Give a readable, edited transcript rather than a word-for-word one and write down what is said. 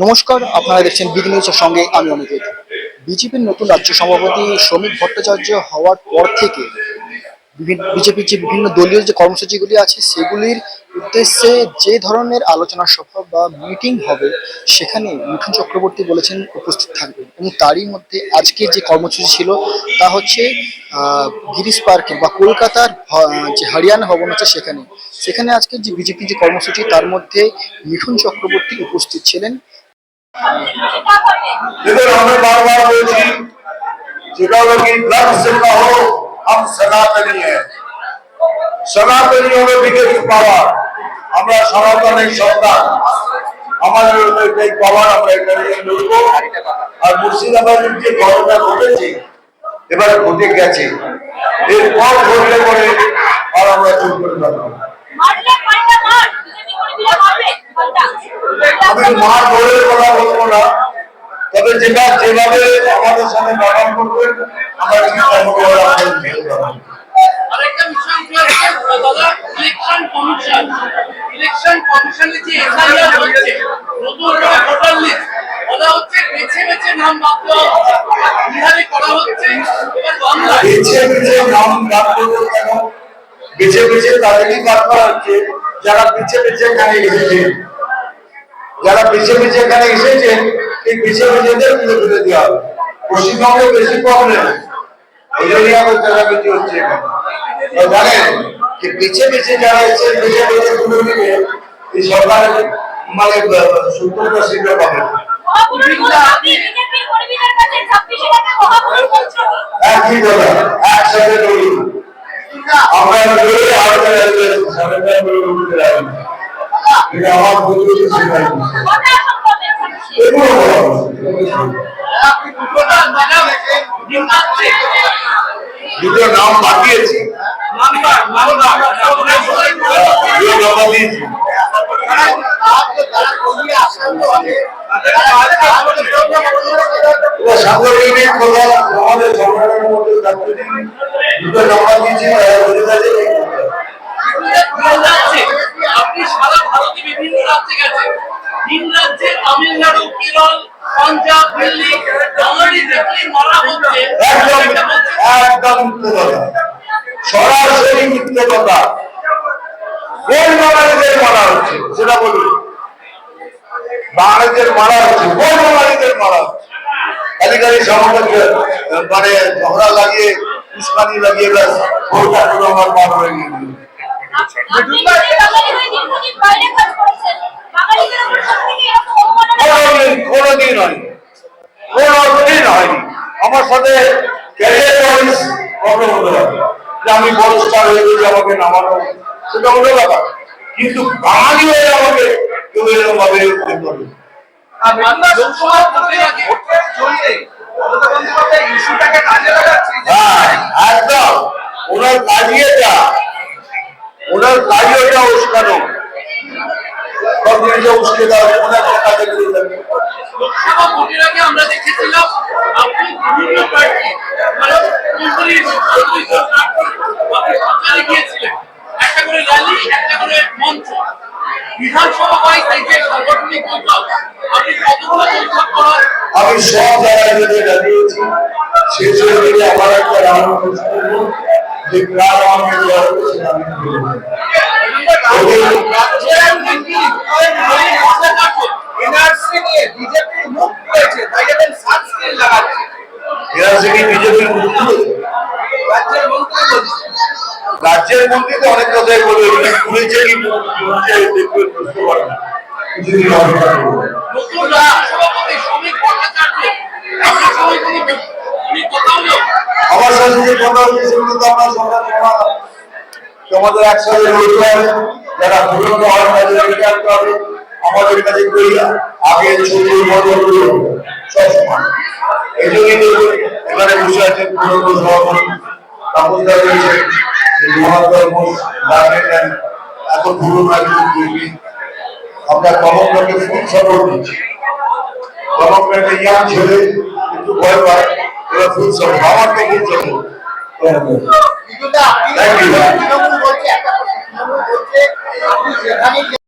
নমস্কার, আপনারা দেখছেন বিডি নিউজের সঙ্গে আমি অনিকেত। বিজেপির নতুন রাজ্য সভাপতি শ্রমিক ভট্টাচার্য হওয়ার পর থেকে বিজেপির যে বিভিন্ন দলীয় যে কর্মসূচিগুলি আছে সেগুলির উদ্দেশ্যে যে ধরনের আলোচনা সভা বা মিটিং হবে সেখানে মিঠুন চক্রবর্তী বলেছেন উপস্থিত থাকবেন, এবং তারই মধ্যে আজকে যে কর্মসূচি ছিল তা হচ্ছে গিরিশ পার্কে বা কলকাতার যে হরিয়ানা ভবন আছে সেখানে সেখানে আজকে যে বিজেপির যে কর্মসূচি তার মধ্যে মিঠুন চক্রবর্তী উপস্থিত ছিলেন। देखो हमें बार बार बोली যেটা হলো কি ব্লাড से का हो हम सनातनी है सनातनी হলো বিগেস্ট পাওয়ার। আমরা সনাতনের সন্তান, আমাদের এই পাওয়ার আমরা এখানে লড়বো। আর মুর্শিদাবাদের যে ঘটনা ঘটেছে এবার ঘটে গেছে, এরপর ঘটলে পরে আর আমরা চুপ করে থাকবো। আমি মার ধরে কথা বলবো না, তবে যেটা যেভাবে আমাদের সাথে ব্যবহার করবেন আমরা আরেকটা বিষয় দাদা, ইলেকশন কমিশনে যে এসআইআর হচ্ছে, নতুন করে ভোটার লিস্ট বলা হচ্ছে বেছে বেছে নাম বাদ দেওয়া হচ্ছে, বিহারে করা হচ্ছে, এবার বাংলায় বেছে বেছে নাম বাদ করতে কেন? বেছে বেছে তাদেরই বাদ করা হচ্ছে যারা বেছে বেছে এখানে এসেছেন। যারা বেছে বেছে এখানে এসেছেন এই বেছে বেছেদের তুলে তুলে দেওয়া হবে। পশ্চিমবঙ্গে বেশি প্রবলেম, ওই জন্যই আমাদের যারা বেশি হচ্ছে এখানে। জানেন যে বেছে বেছে যারা এসে বেছে বেছে তুলে দিবে এই সরকারের মানে সূত্রটা শীঘ্র পাবে। একই কথা, একসাথে দৌড়ি আমরা আমার বন্ধু শেখাই দুটো নাম পাঠিয়েছি, সাংগঠনিক কথা আমাদের সংগঠনের মধ্যে দুটো নাম্বার দিয়েছি। আপনি সারা ভারতে বিভিন্ন রাজ্যে গেছেন, তিন রাজ্যে তামিলনাড়ু, কেরল, পাঞ্জাব, দিল্লি বাঙালি দেখলে মারা হচ্ছে। একদম মিথ্যে কথা, সরাসরি মিথ্যে কথা। কোন বাঙালিদের মারা হচ্ছে সেটা বলুন। বাঙালিদের মারা হচ্ছে, কোন বাঙালিদের মারা হচ্ছে? খালি সমাজকে মানে ঝগড়া লাগিয়ে উস্কানি লাগিয়ে ভোটটা পুরো আমার পার হয়ে গিয়ে কোনদিন হয়নি, কোনদিন হয়নি। আমার সাথে আমি বড় স্টার হয়ে গেছি, আমাকে নামানো সেটা হলো ব্যাপার, কিন্তু বাঙালি হয়ে আমাকে কেউ এরকম ভাবে করবে। একদম ওনার কাজই এটা, ওনার কাজই ওটা উস্কানো, সব জিনিসে উস্কে দেওয়া। লোকসভা ভোটের আগে আমরা দেখেছিলাম আপনি বিভিন্ন পার্টি গিয়েছিলেন, একটা করে র্যালি, একটা করে মঞ্চ। বিধানসভা হয় এই যে সাংগঠনিক বৈঠক, আপনি কতগুলো বৈঠক করার? আমি সব জায়গায় দাঁড়িয়েছি, শেষ হয়ে গেলে আমার একটা রান্না যে প্রাণ আমাকে দেওয়া হয়েছে আমি রাজ্যের মন্ত্রী তো অনেক কথাই বলবে, খুলেছে কি বুঝতে পারে না। আমার সাথে যে কথা হচ্ছে সেগুলো তো আমরা সরকার আমাদের একসাথে লড়তে হবে। যারা পুরনো হয় তাদেরকে আনতে হবে, আমাদের কাছে আগে ছবি সব সময়। এই জন্যই দেখুন এখানে বসে আছেন পুরনো সভাপতি তাপসদা রয়েছে, এখন পুরনো একজন কর্মী। আমরা কমলকে ফুল সাপোর্ট দিচ্ছি। কমলকে একটা ইয়াং ছেলে একটু ভয় পায়, এবার ফুল সাপোর্ট, আমার তো ফুল সাপোর্ট। Thank you.